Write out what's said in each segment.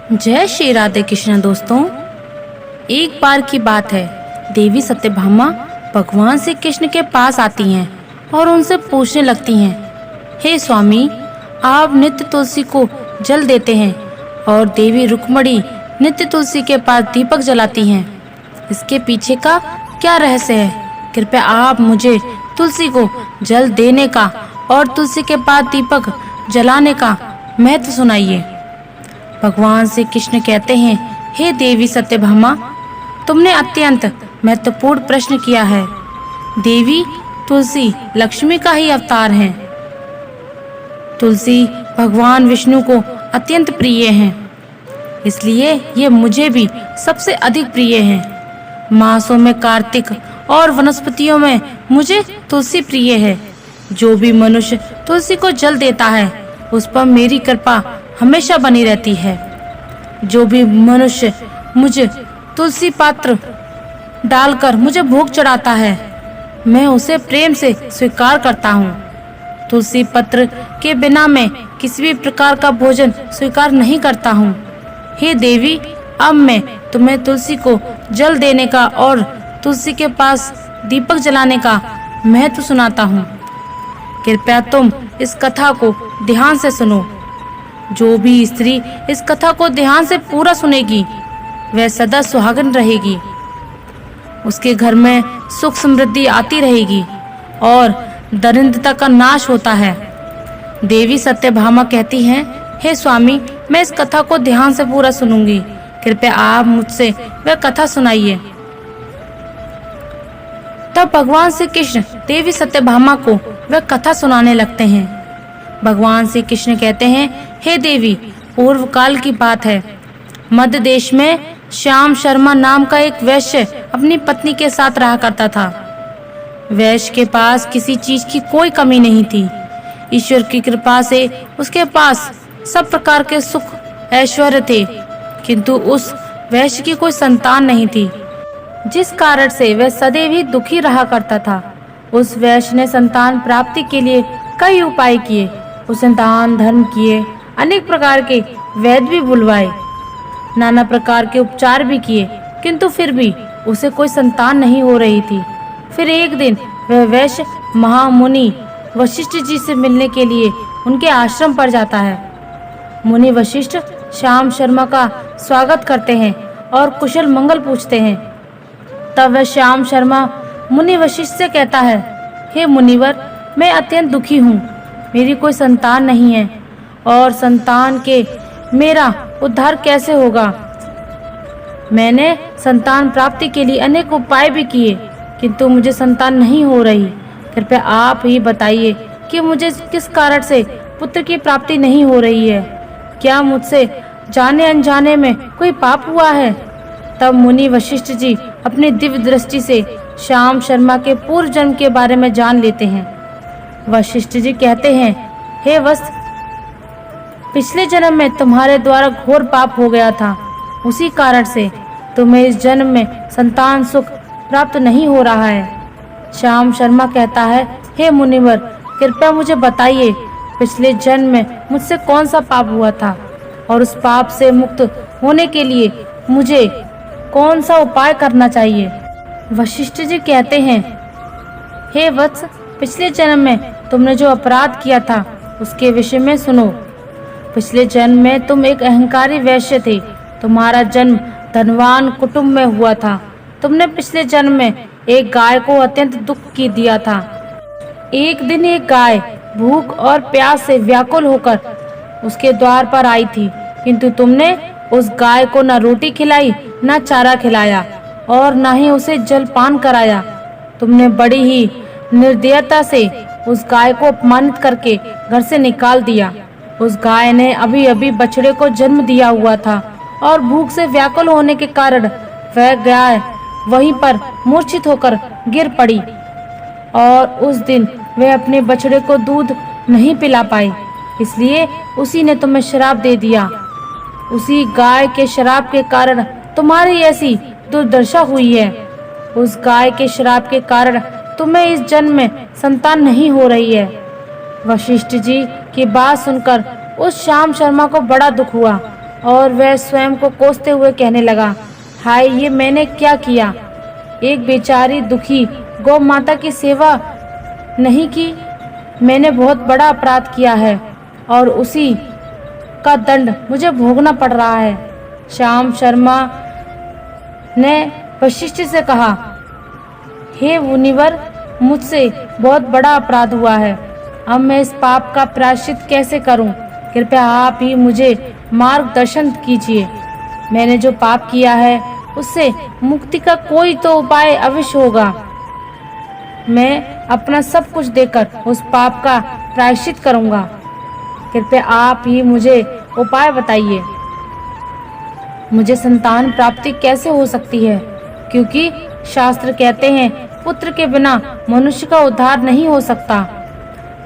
जय श्री राधे कृष्ण दोस्तों। एक बार की बात है, देवी सत्यभामा भगवान श्री कृष्ण के पास आती हैं और उनसे पूछने लगती हैं, हे स्वामी, आप नित्य तुलसी को जल देते हैं और देवी रुक्मणी नित्य तुलसी के पास दीपक जलाती हैं। इसके पीछे का क्या रहस्य है? कृपया आप मुझे तुलसी को जल देने का और तुलसी के पास दीपक जलाने का महत्व सुनाइए। भगवान श्री कृष्ण कहते हैं, हे देवी सत्यभामा, तुमने अत्यंत महत्वपूर्ण प्रश्न किया है। देवी, तुलसी लक्ष्मी का ही अवतार है। तुलसी भगवान विष्णु को अत्यंत प्रिय हैं, इसलिए ये मुझे भी सबसे अधिक प्रिय हैं। मासों में कार्तिक और वनस्पतियों में मुझे तुलसी प्रिय है। जो भी मनुष्य तुलसी को जल देता है, उस पर मेरी कृपा हमेशा बनी रहती है। जो भी मनुष्य मुझे तुलसी पात्र डालकर मुझे भोग चढ़ाता है, मैं उसे प्रेम से स्वीकार करता हूँ। तुलसी पत्र के बिना मैं किसी भी प्रकार का भोजन स्वीकार नहीं करता हूँ। हे देवी, अब मैं तुम्हें तुलसी को जल देने का और तुलसी के पास दीपक जलाने का महत्व सुनाता हूँ। कृपया तुम इस कथा को ध्यान से सुनो। जो भी स्त्री इस कथा को ध्यान से पूरा सुनेगी, वह सदा सुहागन रहेगी। उसके घर में सुख समृद्धि आती रहेगी और दरिद्रता का नाश होता है। देवी सत्यभामा कहती हैं, हे स्वामी, मैं इस कथा को ध्यान से पूरा सुनूंगी। कृपया आप मुझसे वह कथा सुनाइए। तब भगवान श्री कृष्ण देवी सत्यभामा को वह कथा सुनाने लगते हैं। भगवान श्री कृष्ण कहते हैं, हे देवी, पूर्व काल की बात है। मध्य देश में श्याम शर्मा नाम का एक वैश्य अपनी पत्नी के साथ रहा करता था। वैश्य के पास किसी चीज की कोई कमी नहीं थी। ईश्वर की कृपा से उसके पास सब प्रकार के सुख ऐश्वर्य थे, किंतु उस वैश्य की कोई संतान नहीं थी, जिस कारण से वह सदैव ही दुखी रहा करता था। उस वैश्य ने संतान प्राप्ति के लिए कई उपाय किए। उसने दान धर्म किए, अनेक प्रकार के वैद्य भी बुलवाए, नाना प्रकार के उपचार भी किए, किंतु फिर भी उसे कोई संतान नहीं हो रही थी। फिर एक दिन वह वैश्य महामुनि वशिष्ठ जी से मिलने के लिए उनके आश्रम पर जाता है। मुनि वशिष्ठ श्याम शर्मा का स्वागत करते हैं और कुशल मंगल पूछते हैं। तब वह श्याम शर्मा मुनि वशिष्ठ से कहता है, हे मुनिवर, मैं अत्यंत दुखी हूँ। मेरी कोई संतान नहीं है और संतान के मेरा उद्धार कैसे होगा? मैंने संतान प्राप्ति के लिए अनेक उपाय भी किए, किंतु मुझे संतान नहीं हो रही। कृपया आप ही बताइए कि मुझे किस कारण से पुत्र की प्राप्ति नहीं हो रही है। क्या मुझसे जाने अनजाने में कोई पाप हुआ है? तब मुनि वशिष्ठ जी अपनी दिव्य दृष्टि से श्याम शर्मा के पूर्व जन्म के बारे में जान लेते हैं। वशिष्ठ जी कहते हैं, हे वत्स, पिछले जन्म में तुम्हारे द्वारा घोर पाप हो गया था। उसी कारण से तुम्हें इस जन्म में संतान सुख प्राप्त नहीं हो रहा है। श्याम शर्मा कहता है, हे मुनिवर, कृपया मुझे बताइए, पिछले जन्म में मुझसे कौन सा पाप हुआ था और उस पाप से मुक्त होने के लिए मुझे कौन सा उपाय करना चाहिए? वशिष्ठ जी कहते हैं, हे वत्स, पिछले जन्म में तुमने जो अपराध किया था उसके विषय में सुनो। पिछले जन्म में तुम एक अहंकारी वैश्य थे। तुम्हारा जन्म धनवान कुटुंब में हुआ था। तुमने पिछले जन्म में एक गाय को अत्यंत दुख की दिया था। एक दिन एक गाय भूख और प्यास से व्याकुल होकर उसके द्वार पर आई थी, किंतु तुमने उस गाय को न रोटी खिलाई, न चारा खिलाया और न ही उसे जलपान कराया। तुमने बड़ी ही निर्दयता से उस गाय को अपमानित करके घर से निकाल दिया। उस गाय ने अभी अभी बछड़े को जन्म दिया हुआ था और भूख से व्याकुल होने के कारण वह गाय वहीं पर मूर्छित होकर गिर पड़ी और उस दिन वह अपने बछड़े को दूध नहीं पिला पाई, इसलिए उसी ने तुम्हें श्राप दे दिया। उसी गाय के श्राप के कारण तुम्हारी ऐसी दुर्दशा हुई है। उस गाय के श्राप के कारण तुम्हें इस जन्म में संतान नहीं हो रही है। वशिष्ठ जी की बात सुनकर उस श्याम शर्मा को बड़ा दुख हुआ। और वह स्वयं को कोसते हुए कहने लगा, हाय, ये मैंने क्या किया? एक बेचारी दुखी गौ माता की सेवा नहीं की। मैंने बहुत बड़ा अपराध किया है और उसी का दंड मुझे भोगना पड़ रहा है। श्याम शर्मा ने वशिष्ठ से कहा, हे मुनिवर, मुझसे बहुत बड़ा अपराध हुआ है। अब मैं इस पाप का प्रायश्चित कैसे करूं? कृपया आप ही मुझे मार्गदर्शन कीजिए। मैंने जो पाप किया है उससे मुक्ति का कोई तो उपाय अवश्य होगा। मैं अपना सब कुछ देकर उस पाप का प्रायश्चित करूंगा। कृपया आप ही मुझे उपाय बताइए। मुझे संतान प्राप्ति कैसे हो सकती है? क्योंकि शास्त्र कहते हैं पुत्र के बिना मनुष्य का उद्धार नहीं हो सकता।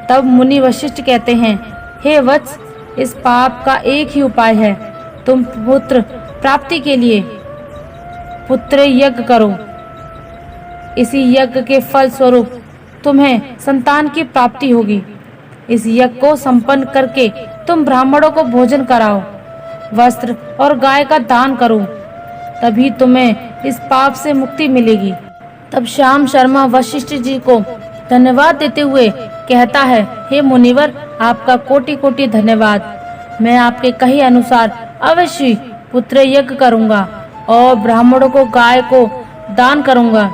तब मुनि वशिष्ठ कहते हैं, हे वत्स, इस पाप का एक ही उपाय है। तुम पुत्र प्राप्ति के लिए पुत्र यज्ञ करो। इसी यज्ञ के फल स्वरूप तुम्हें संतान की प्राप्ति होगी। इस यज्ञ को संपन्न करके तुम ब्राह्मणों को भोजन कराओ, वस्त्र और गाय का दान करो, तभी तुम्हें इस पाप से मुक्ति मिलेगी। तब श्याम शर्मा वशिष्ठ जी को धन्यवाद देते हुए कहता है, हे मुनिवर, आपका कोटि कोटि धन्यवाद। मैं आपके कहे अनुसार अवश्य पुत्र यज्ञ करूंगा और ब्राह्मणों को गाय को दान करूंगा।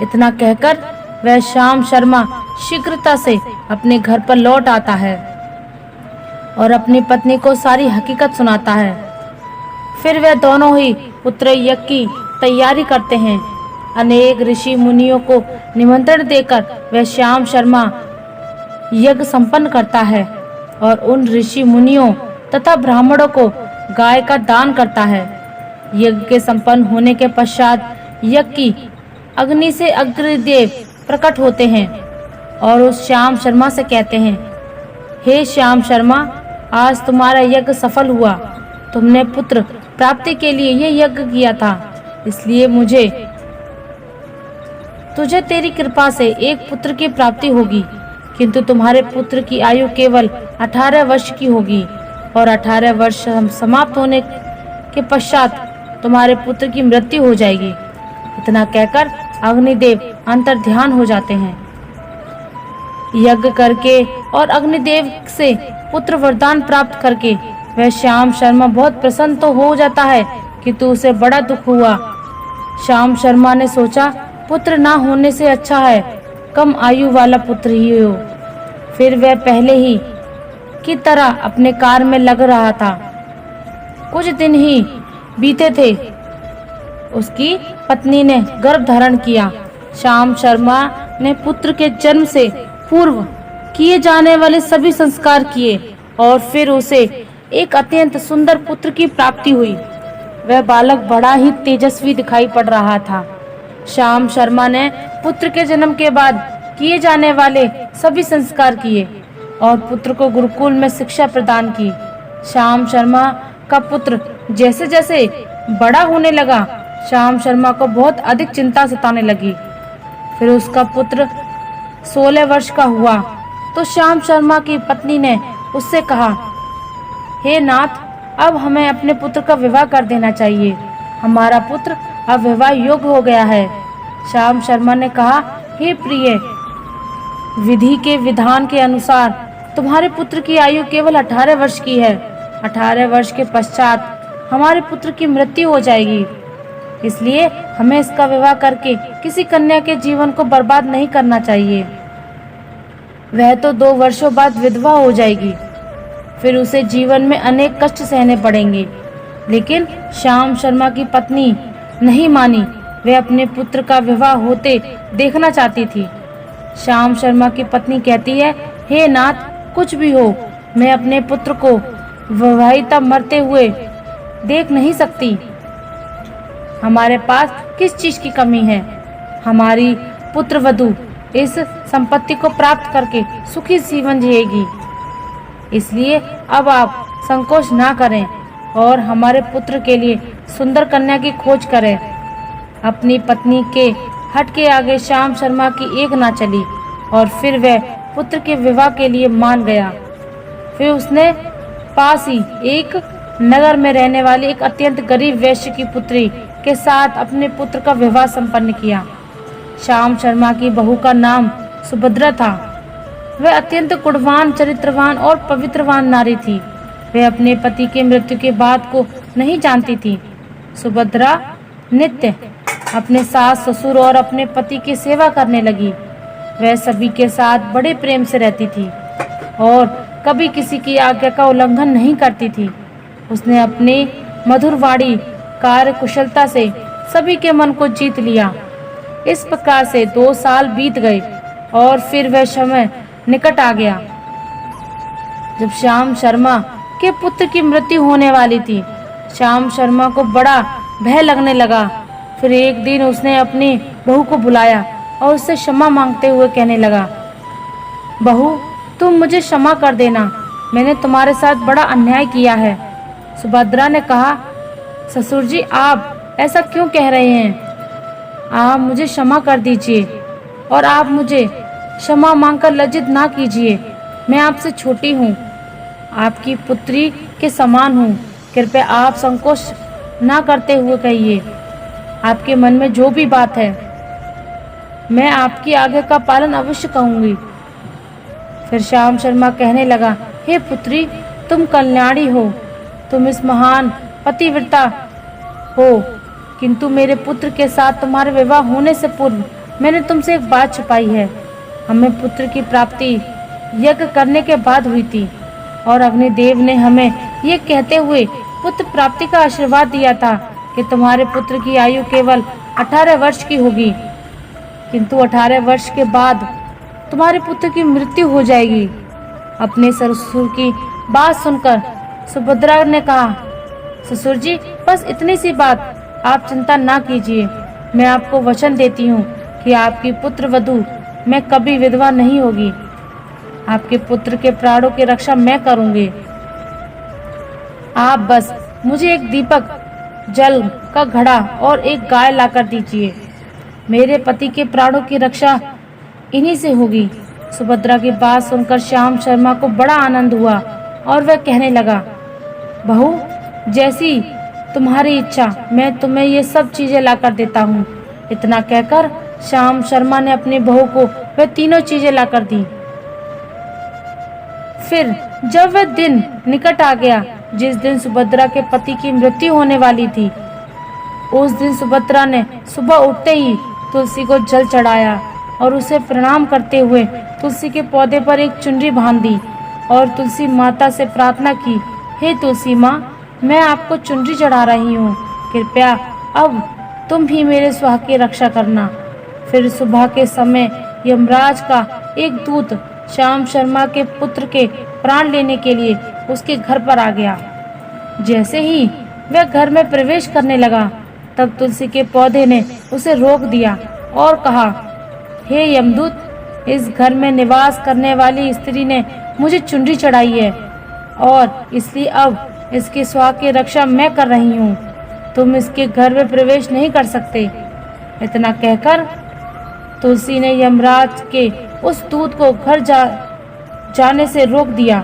इतना कहकर वह श्याम शर्मा शीघ्रता से अपने घर पर लौट आता है और अपनी पत्नी को सारी हकीकत सुनाता है। फिर वे दोनों ही पुत्र यज्ञ की तैयारी करते हैं। अनेक ऋषि मुनियों को निमंत्रण देकर वह श्याम शर्मा यज्ञ संपन्न करता है और उन ऋषि मुनियों तथा ब्राह्मणों को गाय का दान करता है। यज्ञ के संपन्न होने के पश्चात यज्ञ की अग्नि से अग्निदेव प्रकट होते हैं और उस श्याम शर्मा से कहते हैं, हे श्याम शर्मा, आज तुम्हारा यज्ञ सफल हुआ। तुमने पुत्र प्राप्ति के लिए ये यज्ञ किया था, इसलिए तुझे तेरी कृपा से एक पुत्र की प्राप्ति होगी। किंतु तुम्हारे पुत्र की आयु केवल 18 वर्ष की होगी और 18 वर्ष समाप्त होने के पश्चात तुम्हारे पुत्र की मृत्यु हो जाएगी। इतना कहकर अग्निदेव अंतर्ध्यान हो जाते हैं। यज्ञ करके और अग्निदेव से पुत्र वरदान प्राप्त करके वह श्याम शर्मा बहुत प्रसन्न तो हो जाता है, किंतु उसे बड़ा दुख हुआ। श्याम शर्मा ने सोचा, पुत्र ना होने से अच्छा है कम आयु वाला पुत्र ही हो। फिर वह पहले ही की तरह अपने कार्य में लग रहा था। कुछ दिन ही बीते थे, उसकी पत्नी ने गर्भ धारण किया। श्याम शर्मा ने पुत्र के जन्म से पूर्व किए जाने वाले सभी संस्कार किए और फिर उसे एक अत्यंत सुंदर पुत्र की प्राप्ति हुई। वह बालक बड़ा ही तेजस्वी दिखाई पड़ रहा था। श्याम शर्मा ने पुत्र के जन्म के बाद किए जाने वाले सभी संस्कार किए और पुत्र को गुरुकुल में शिक्षा प्रदान की। श्याम शर्मा का पुत्र जैसे जैसे बड़ा होने लगा, श्याम शर्मा को बहुत अधिक चिंता सताने लगी। फिर उसका पुत्र 16 वर्ष का हुआ तो श्याम शर्मा की पत्नी ने उससे कहा, हे नाथ, अब हमें अपने पुत्र का विवाह कर देना चाहिए। हमारा पुत्र अब विवाह योग्य हो गया है। श्याम शर्मा ने कहा, हे प्रिय, विधि के विधान के अनुसार तुम्हारे पुत्र की आयु केवल 18 वर्ष की है। 18 वर्ष के पश्चात हमारे पुत्र की मृत्यु हो जाएगी, इसलिए हमें इसका विवाह करके किसी कन्या के जीवन को बर्बाद नहीं करना चाहिए। वह तो 2 वर्षों बाद विधवा हो जाएगी, फिर उसे जीवन में अनेक कष्ट सहने पड़ेंगे। लेकिन श्याम शर्मा की पत्नी नहीं मानी। वह अपने पुत्र का विवाह होते देखना चाहती थी। श्याम शर्मा की पत्नी कहती है, हे नाथ, कुछ भी हो, मैं अपने पुत्र को विवाहिता मरते हुए देख नहीं सकती। हमारे पास किस चीज की कमी है? हमारी पुत्र वधू इस संपत्ति को प्राप्त करके सुखी जीवन जिएगी। इसलिए अब आप संकोच ना करें और हमारे पुत्र के लिए सुंदर कन्या की खोज करें। अपनी पत्नी के हट के आगे श्याम शर्मा की एक ना चली और फिर वह पुत्र के विवाह के लिए मान गया। फिर उसने पास ही एक नगर में रहने वाली एक अत्यंत गरीब वैश्य की पुत्री के साथ अपने पुत्र का विवाह संपन्न किया। श्याम शर्मा की बहू का नाम सुभद्रा था। वह अत्यंत गुणवान, चरित्रवान और पवित्रवान नारी थी। वह अपने पति के मृत्यु के बाद को नहीं जानती थी। सुभद्रा नित्य अपने सास ससुर और अपने पति की सेवा करने लगी। वह सभी के साथ बड़े प्रेम से रहती थी और कभी किसी की आज्ञा का उल्लंघन नहीं करती थी। उसने अपनी मधुर वाणी, कार्य कुशलता से सभी के मन को जीत लिया। इस प्रकार से 2 साल बीत गए और फिर वह समय निकट आ गया जब श्याम शर्मा के पुत्र की मृत्यु होने वाली थी। श्याम शर्मा को बड़ा भय लगने लगा। फिर एक दिन उसने अपनी बहू को बुलाया और उससे क्षमा मांगते हुए कहने लगा, बहू, तुम मुझे क्षमा कर देना, मैंने तुम्हारे साथ बड़ा अन्याय किया है। सुभद्रा ने कहा, ससुर जी, आप ऐसा क्यों कह रहे हैं? आप मुझे क्षमा कर दीजिए और आप मुझे क्षमा मांगकर लज्जित ना कीजिए। मैं आपसे छोटी हूँ, आपकी पुत्री के समान हूँ। कृपया आप संकोच ना करते हुए कहिए। आपके मन में जो भी बात है मैं आपकी आज्ञा का पालन अवश्य करूंगी। फिर श्याम शर्मा कहने लगा, हे पुत्री, तुम कल्याणी हो, तुम इस महान पतिव्रता हो, किंतु मेरे पुत्र के साथ तुम्हारे विवाह होने से पूर्व मैंने तुमसे एक बात छिपाई है। हमें पुत्र की प्राप्ति यज्ञ करने के बाद हुई थी और अग्निदेव ने हमें ये कहते हुए पुत्र प्राप्ति का आशीर्वाद दिया था कि तुम्हारे पुत्र की आयु केवल 18 वर्ष की होगी, किंतु 18 वर्ष के बाद तुम्हारे पुत्र की मृत्यु हो जाएगी। अपने ससुर की बात सुनकर सुभद्रा ने कहा, ससुर जी, बस इतनी सी बात, आप चिंता ना कीजिए। मैं आपको वचन देती हूँ कि आपकी पुत्र वधू मैं कभी विधवा नहीं होगी। आपके पुत्र के प्राणों की रक्षा मैं करूंगी। आप बस मुझे एक दीपक, जल का घड़ा और एक गाय लाकर दीजिए। मेरे पति के प्राणों की रक्षा इन्हीं से होगी। सुभद्रा की बात सुनकर श्याम शर्मा को बड़ा आनंद हुआ और वह कहने लगा, बहू, जैसी तुम्हारी इच्छा, मैं तुम्हें ये सब चीजें लाकर देता हूँ। इतना कहकर श्याम शर्मा ने अपनी बहू को वह तीनों चीजें लाकर दी। फिर जब वह दिन निकट आ गया जिस दिन सुभद्रा के पति की मृत्यु होने वाली थी, उस दिन सुभद्रा ने सुबह उठते ही तुलसी को जल चढ़ाया और उसे प्रणाम करते हुए तुलसी के पौधे पर एक चुनरी बांध दी और तुलसी माता से प्रार्थना की, हे तुलसी माँ, मैं आपको चुनरी चढ़ा रही हूँ, कृपया अब तुम ही मेरे सुहाग की रक्षा करना। फिर सुबह के समय यमराज का एक दूत श्याम शर्मा के पुत्र के प्राण लेने के लिए उसके घर पर आ गया। जैसे ही वह घर में प्रवेश करने लगा, तब तुलसी के पौधे ने उसे रोक दिया और कहा, हे यमदूत, इस घर में निवास करने वाली स्त्री ने मुझे चुनरी चढ़ाई है और इसलिए अब इसके सुहाग की रक्षा मैं कर रही हूँ। तुम इसके घर में प्रवेश नहीं कर सकते। इतना कहकर तुलसी ने यमराज के उस दूत को घर जाने से रोक दिया।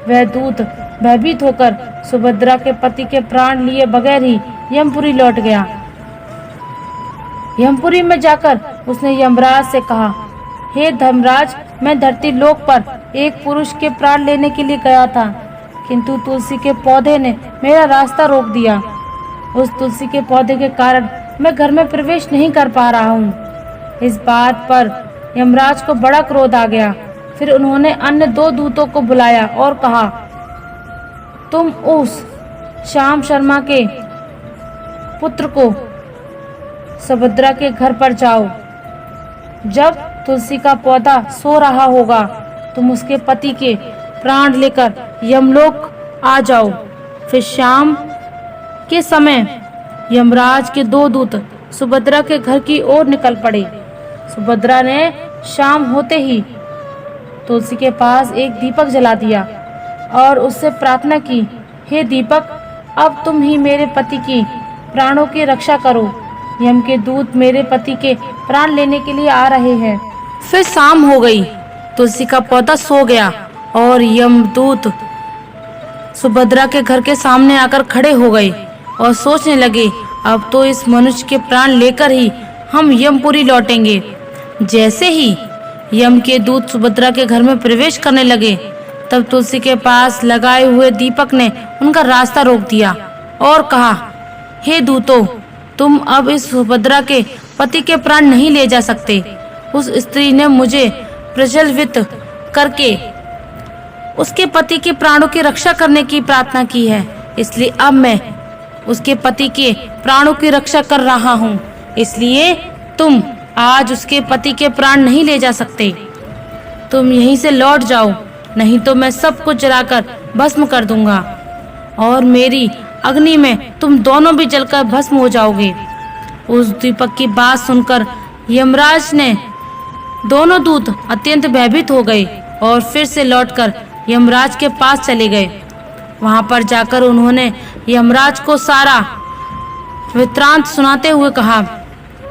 वह दूत भयभीत होकर सुभद्रा के पति के प्राण लिए बगैर ही यमपुरी लौट गया। यमपुरी में जाकर उसने यमराज से कहा, हे धर्मराज, मैं धरती लोक पर एक पुरुष के प्राण लेने के लिए गया था, किंतु तुलसी के पौधे ने मेरा रास्ता रोक दिया। उस तुलसी के पौधे के कारण मैं घर में प्रवेश नहीं कर पा रहा हूँ। इस बात पर यमराज को बड़ा क्रोध आ गया। फिर उन्होंने अन्य 2 दूतों को बुलाया और कहा, तुम उस श्याम शर्मा के पुत्र को सुभद्रा के घर पर जाओ। जब तुलसी का पौधा सो रहा होगा, तुम उसके पति के प्राण लेकर यमलोक आ जाओ। फिर शाम के समय यमराज के 2 दूत सुभद्रा के घर की ओर निकल पड़े। सुभद्रा ने शाम होते ही तुलसी के पास एक दीपक जला दिया और उससे प्रार्थना की, हे दीपक, अब तुम ही मेरे पति की प्राणों की रक्षा करो। यम के दूत मेरे पति के प्राण लेने के लिए आ रहे हैं। फिर शाम हो गई। तुलसी का पौधा सो गया और यमदूत सुभद्रा के घर के सामने आकर खड़े हो गए और सोचने लगे, अब तो इस मनुष्य के प्राण लेकर ही हम यमपुरी लौटेंगे। जैसे ही यम के दूत सुभद्रा के घर में प्रवेश करने लगे, तब तुलसी के पास लगाए हुए दीपक ने उनका रास्ता रोक दिया और कहा, हे दूतों, तुम अब इस सुभद्रा के पति के प्राण नहीं ले जा सकते। उस स्त्री ने मुझे प्रज्वलित करके उसके पति के प्राणों की रक्षा करने की प्रार्थना की है, इसलिए अब मैं उसके पति के प्राणों की रक्षा कर रहा हूँ। इसलिए तुम आज उसके पति के प्राण नहीं ले जा सकते। तुम यहीं से लौट जाओ, नहीं तो मैं सब कुछ जलाकर भस्म कर दूंगा और मेरी अग्नि में तुम दोनों भी जलकर भस्म हो जाओगे। उस दीपक की बात सुनकर यमराज ने दोनों दूत अत्यंत भयभीत हो गए और फिर से लौटकर यमराज के पास चले गए। वहां पर जाकर उन्होंने यमराज को सारा वृत्तांत सुनाते हुए कहा,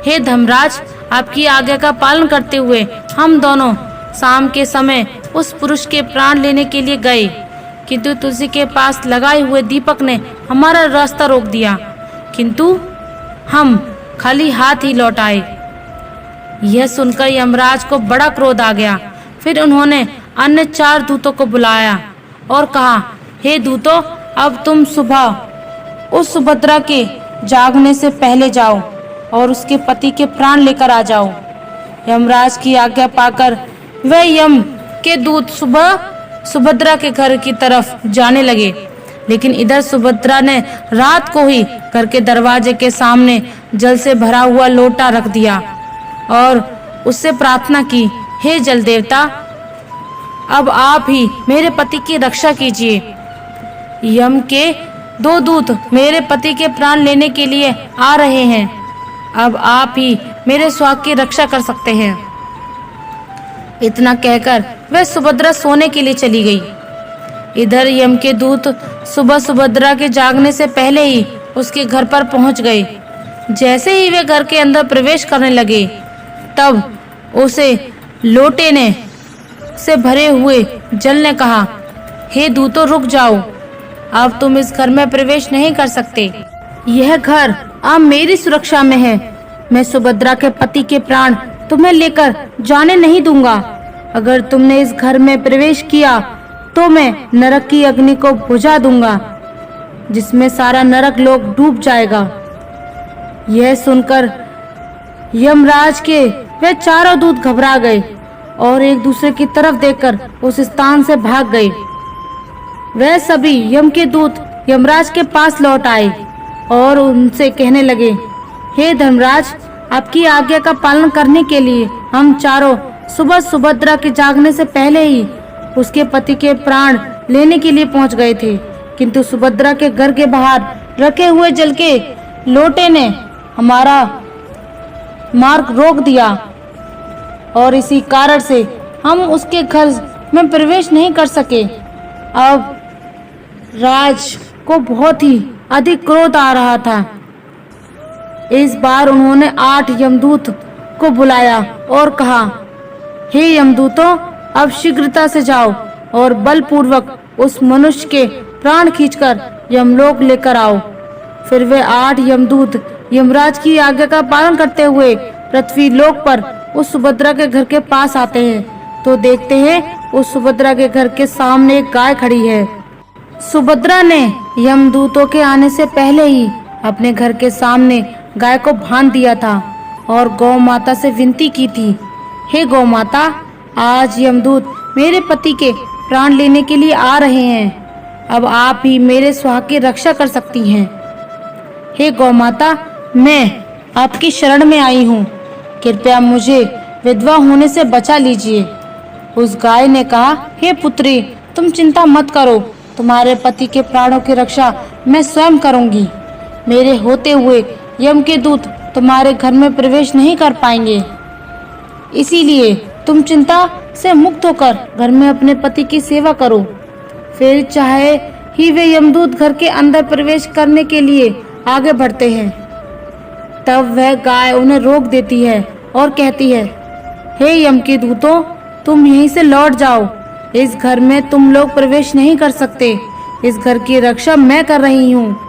हे धर्मराज, आपकी आज्ञा का पालन करते हुए हम दोनों शाम के समय उस पुरुष के प्राण लेने के लिए गए, किंतु तुलसी के पास लगाए हुए दीपक ने हमारा रास्ता रोक दिया, किंतु हम खाली हाथ ही लौट आए। यह सुनकर यमराज को बड़ा क्रोध आ गया। फिर उन्होंने अन्य 4 दूतों को बुलाया और कहा, हे दूतों, अब तुम सुबह उस सुभद्रा के जागने से पहले जाओ और उसके पति के प्राण लेकर आ जाओ। यमराज की आज्ञा पाकर वह यम के दूत सुबह सुभद्रा के घर की तरफ जाने लगे, लेकिन इधर सुभद्रा ने रात को ही घर के दरवाजे के सामने जल से भरा हुआ लोटा रख दिया और उससे प्रार्थना की, हे जल देवता, अब आप ही मेरे पति की रक्षा कीजिए। यम के 2 दूत मेरे पति के प्राण लेने के लिए आ रहे हैं, अब आप ही मेरे स्वास्थ्य की रक्षा कर सकते हैं। इतना कहकर वह सुभद्रा सोने के लिए चली गई। इधर यम के दूत सुबह सुभद्रा के जागने से पहले ही उसके घर पर पहुंच गए। जैसे ही वे घर के अंदर प्रवेश करने लगे, तब उसे लोटे ने से भरे हुए जल ने कहा, हे दूतों, रुक जाओ, अब तुम इस घर में प्रवेश नहीं कर सकते। यह घर अब मेरी सुरक्षा में है। मैं सुभद्रा के पति के प्राण तुम्हें लेकर जाने नहीं दूंगा। अगर तुमने इस घर में प्रवेश किया तो मैं नरक की अग्नि को बुझा दूंगा, जिसमें सारा नरक लोक डूब जाएगा। यह सुनकर यमराज के वे 4 दूत घबरा गए और एक दूसरे की तरफ देखकर उस स्थान से भाग गए। वह सभी यम के दूत यमराज के पास लौट आए और उनसे कहने लगे, हे धर्मराज, आपकी आज्ञा का पालन करने के लिए हम चारों सुबह सुभद्रा के जागने से पहले ही उसके पति के प्राण लेने के लिए पहुंच गए थे, किंतु सुभद्रा के घर के बाहर रखे हुए जल के लोटे ने हमारा मार्ग रोक दिया और इसी कारण से हम उसके घर में प्रवेश नहीं कर सके। अब राज को बहुत ही अधिक क्रोध आ रहा था। इस बार उन्होंने 8 यमदूत को बुलाया और कहा, हे यमदूतों, अब शीघ्रता से जाओ और बलपूर्वक उस मनुष्य के प्राण खींचकर यमलोक लेकर आओ। फिर वे 8 यमदूत यमराज की आज्ञा का पालन करते हुए पृथ्वी लोक पर उस सुभद्रा के घर के पास आते हैं तो देखते हैं उस सुभद्रा के घर के सामने एक गाय खड़ी है। सुभद्रा ने यमदूतों के आने से पहले ही अपने घर के सामने गाय को बांध दिया था और गौ माता से विनती की थी, हे गौ माता, आज यमदूत मेरे पति के प्राण लेने के लिए आ रहे हैं, अब आप ही मेरे सुहाग की रक्षा कर सकती हैं। हे गौ माता, मैं आपकी शरण में आई हूँ, कृपया मुझे विधवा होने से बचा लीजिए। उस गाय ने कहा, हे पुत्री, तुम चिंता मत करो, तुम्हारे पति के प्राणों की रक्षा मैं स्वयं करूंगी। मेरे होते हुए यम के दूत तुम्हारे घर में प्रवेश नहीं कर पाएंगे, इसीलिए तुम चिंता से मुक्त होकर घर में अपने पति की सेवा करो। फिर चाहे ही वे यमदूत घर के अंदर प्रवेश करने के लिए आगे बढ़ते हैं, तब वह गाय उन्हें रोक देती है और कहती है, हे यम के दूतों, तुम यहीं से लौट जाओ, इस घर में तुम लोग प्रवेश नहीं कर सकते, इस घर की रक्षा मैं कर रही हूँ।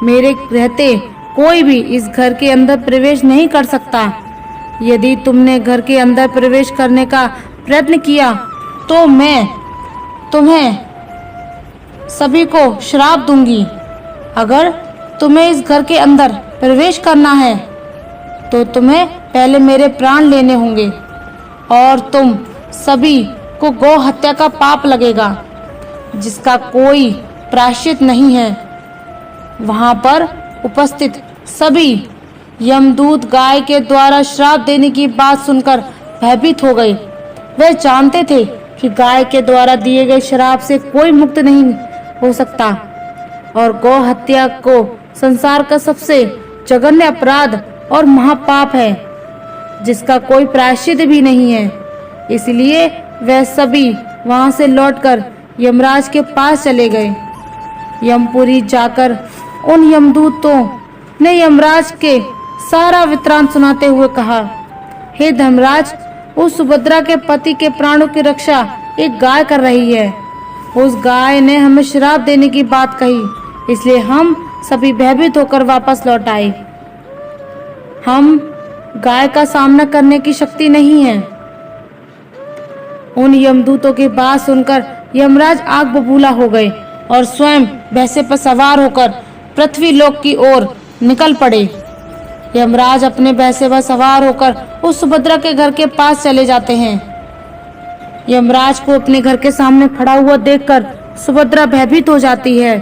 मेरे रहते कोई भी इस घर के अंदर प्रवेश नहीं कर सकता। यदि तुमने घर के अंदर प्रवेश करने का प्रयत्न किया तो मैं तुम्हें सभी को श्राप दूंगी। अगर तुम्हें इस घर के अंदर प्रवेश करना है तो तुम्हें पहले मेरे प्राण लेने होंगे और तुम सभी को गौ हत्या का पाप लगेगा जिसका कोई प्रायश्चित नहीं है। वहां पर उपस्थित सभी यमदूत गाय के द्वारा श्राप देने की बात सुनकर भयभीत हो गए। वे जानते थे कि गाय के द्वारा दिए गए श्राप से कोई मुक्त नहीं हो सकता और गौ हत्या को संसार का सबसे जघन्य अपराध और महापाप है जिसका कोई प्रायश्चित भी नहीं है। इसलिए वे सभी वहां से लौटकर यमराज के पास चले गए। यमपुरी जाकर उन यमदूतों ने यमराज के सारा वृत्तांत सुनाते हुए कहा, हे धर्मराज, उस सुभद्रा के पति के प्राणों की रक्षा एक गाय कर रही है। उस गाय ने हमें श्राप देने की बात कही, इसलिए हम सभी भयभीत होकर वापस लौट आए। हम गाय का सामना करने की शक्ति नहीं है। उन यमदूतों की बात सुनकर यमराज आग बबूला हो गए और स्वयं भैंसे पर सवार होकर पृथ्वी लोक की ओर निकल पड़े। यमराज अपने भैंसे पर सवार होकर उस सुभद्रा के घर के पास चले जाते हैं। यमराज को अपने घर के सामने खड़ा हुआ देखकर सुभद्रा भयभीत हो जाती है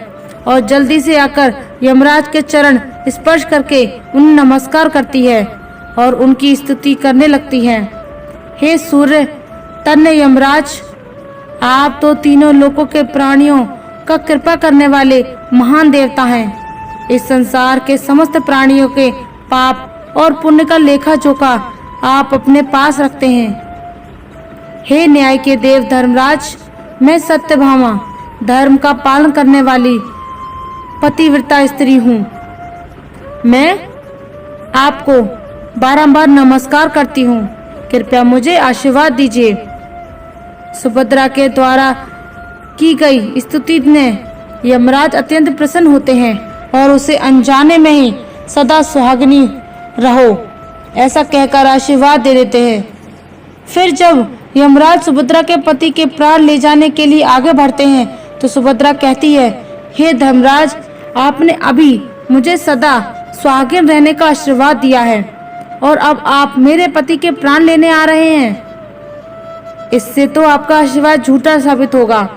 और जल्दी से आकर यमराज के चरण स्पर्श करके उन्हें नमस्कार करती है और उनकी स्तुति करने लगती है। हे सूर्य तन्य यमराज, आप तो तीनों लोकों के प्राणियों का कृपा करने वाले महान देवता हैं। इस संसार के समस्त प्राणियों के पाप और पुण्य का लेखा जोखा आप अपने पास रखते हैं। हे न्याय के देव धर्मराज, मैं सत्यभामा धर्म का पालन करने वाली पतिव्रता स्त्री हूँ। मैं आपको बारंबार नमस्कार करती हूँ, कृपया मुझे आशीर्वाद दीजिए। सुभद्रा के द्वारा की गई स्तुति ने यमराज अत्यंत प्रसन्न होते हैं और उसे अनजाने में ही सदा सुहागिनी रहो ऐसा कहकर आशीर्वाद दे देते हैं। फिर जब यमराज सुभद्रा के पति के प्राण ले जाने के लिए आगे बढ़ते हैं तो सुभद्रा कहती है, हे धर्मराज, आपने अभी मुझे सदा सुहागिन रहने का आशीर्वाद दिया है और अब आप मेरे पति के प्राण लेने आ रहे हैं। इससे तो आपका आशीर्वाद झूठा साबित होगा।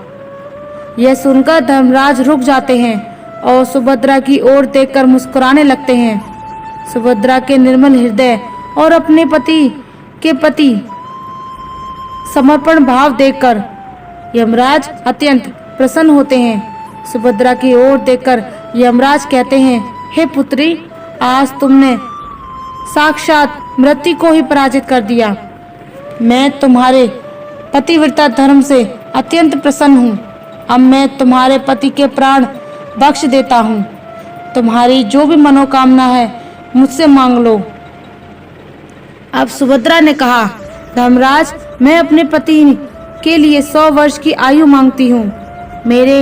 यह सुनकर धर्मराज रुक जाते हैं और सुभद्रा की ओर देखकर मुस्कुराने लगते हैं। सुभद्रा के निर्मल हृदय और अपने पति के प्रति समर्पण भाव देखकर यमराज अत्यंत प्रसन्न होते हैं। सुभद्रा की ओर देखकर यमराज कहते हैं, हे पुत्री, आज तुमने साक्षात मृत्यु को ही पराजित कर दिया। मैं तुम्हारे पतिव्रता धर्म से अत्यंत प्रसन्न हूँ। अब मैं तुम्हारे पति के प्राण बख्श देता हूँ। तुम्हारी जो भी मनोकामना है मुझसे मांग लो। अब सुभद्रा ने कहा, धर्मराज, मैं अपने पति के लिए 100 वर्ष की आयु मांगती हूँ। मेरे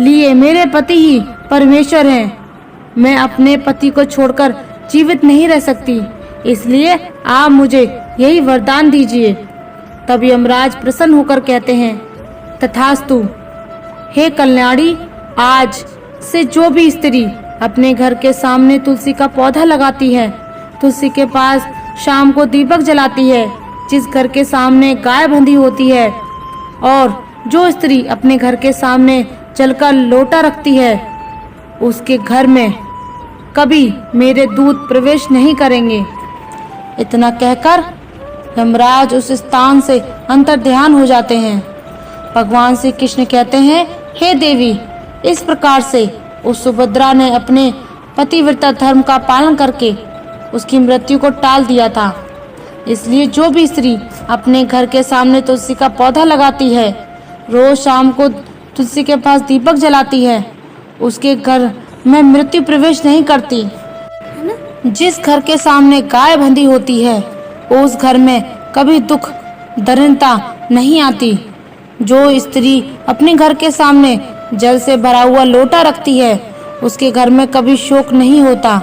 लिए मेरे पति ही परमेश्वर हैं। मैं अपने पति को छोड़कर जीवित नहीं रह सकती, इसलिए आप मुझे यही वरदान दीजिए। तब यमराज प्रसन्न होकर कहते हैं, तथास्तु। हे कल्याणी, आज से जो भी स्त्री अपने घर के सामने तुलसी का पौधा लगाती है, तुलसी के पास शाम को दीपक जलाती है, जिस घर के सामने गाय बंधी होती है और जो स्त्री अपने घर के सामने जल का लोटा रखती है, उसके घर में कभी मेरे दूत प्रवेश नहीं करेंगे। इतना कहकर यमराज उस स्थान से अंतर्ध्यान हो जाते हैं। भगवान श्री कृष्ण कहते हैं, हे देवी, इस प्रकार से उस सुभद्रा ने अपने पतिव्रता धर्म का पालन करके उसकी मृत्यु को टाल दिया था। इसलिए जो भी स्त्री अपने घर के सामने तुलसी का पौधा लगाती है, रोज शाम को तुलसी के पास दीपक जलाती है, उसके घर में मृत्यु प्रवेश नहीं करती। जिस घर के सामने गाय बंधी होती है, उस घर में कभी दुख दरिद्रता नहीं आती। जो स्त्री अपने घर के सामने जल से भरा हुआ लोटा रखती है, उसके घर में कभी शोक नहीं होता।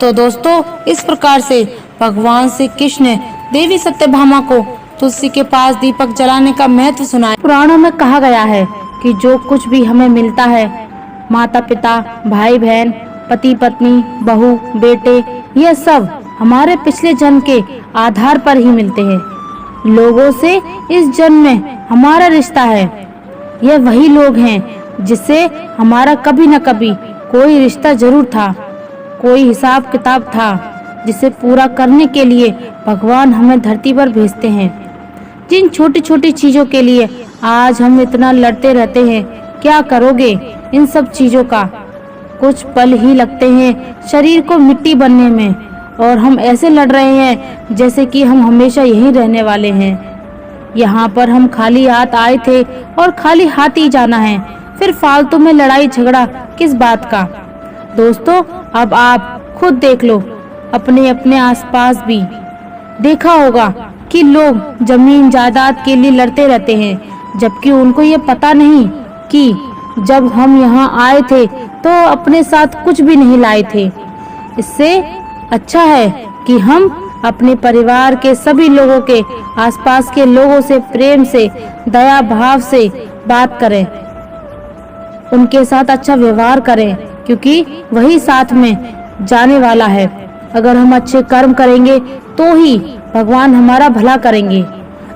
तो दोस्तों, इस प्रकार से भगवान श्री कृष्ण ने देवी सत्यभामा को तुलसी के पास दीपक जलाने का महत्व सुनाया। पुराणों में कहा गया है कि जो कुछ भी हमें मिलता है, माता पिता, भाई बहन, पति पत्नी, बहू, बेटे, यह सब हमारे पिछले जन्म के आधार पर ही मिलते हैं। लोगों से इस जन्म में हमारा रिश्ता है। यह वही लोग हैं जिससे हमारा कभी न कभी कोई रिश्ता जरूर था, कोई हिसाब किताब था, जिसे पूरा करने के लिए भगवान हमें धरती पर भेजते हैं। जिन छोटी छोटी चीजों के लिए आज हम इतना लड़ते रहते हैं, क्या करोगे इन सब चीजों का? कुछ पल ही लगते हैं शरीर को मिट्टी बनने में, और हम ऐसे लड़ रहे हैं जैसे कि हम हमेशा यहीं रहने वाले हैं। यहाँ पर हम खाली हाथ आए थे और खाली हाथ ही जाना है, फिर फालतू में लड़ाई झगड़ा किस बात का? दोस्तों, अब आप खुद देख लो, अपने अपने आसपास भी देखा होगा कि लोग जमीन जायदाद के लिए लड़ते रहते हैं, जबकि उनको ये पता नहीं कि जब हम यहाँ आए थे तो अपने साथ कुछ भी नहीं लाए थे। इससे अच्छा है कि हम अपने परिवार के सभी लोगों के आसपास के लोगों से प्रेम से, दया भाव से बात करें, उनके साथ अच्छा व्यवहार करें, क्योंकि वही साथ में जाने वाला है। अगर हम अच्छे कर्म करेंगे तो ही भगवान हमारा भला करेंगे।